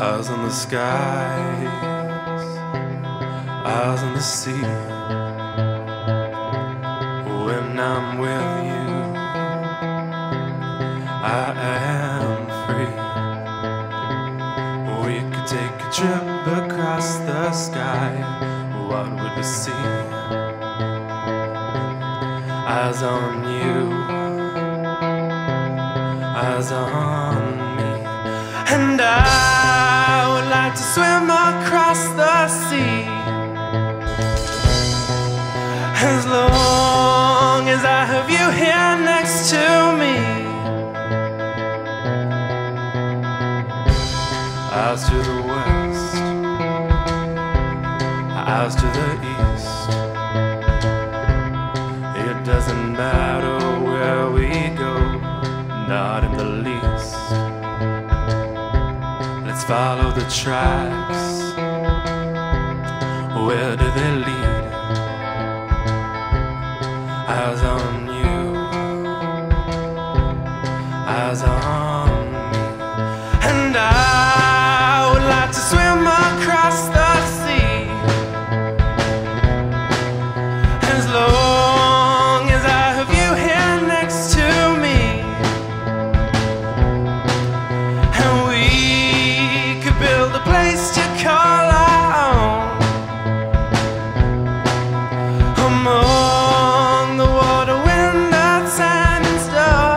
Eyes on the skies, eyes on the sea. When I'm with you, I am free. We could take a trip across the sky. What would we see? Eyes on you, eyes on me. And I would like to swim across the sea, as long as I have you here next to me. Eyes to the west, eyes to the east. It doesn't matter where we go, not in the least. Let's follow the tracks. Where do they lead? Eyes on you, eyes on me. And I would like to swim across the sea, as long as I have you here next to me. And we could build a place to call our own, among the water, wind, earth, sand and stone.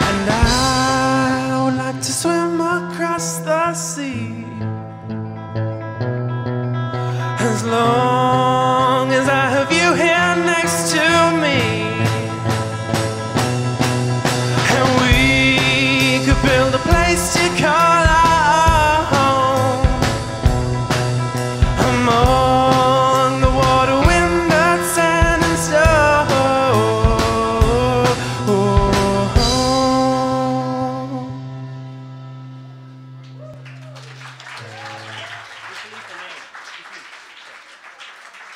And I would like to swim across the sea, as long as I have you here next to me. And we could build a place to call our home, among the water, wind, earth, sand and stone.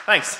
Thanks.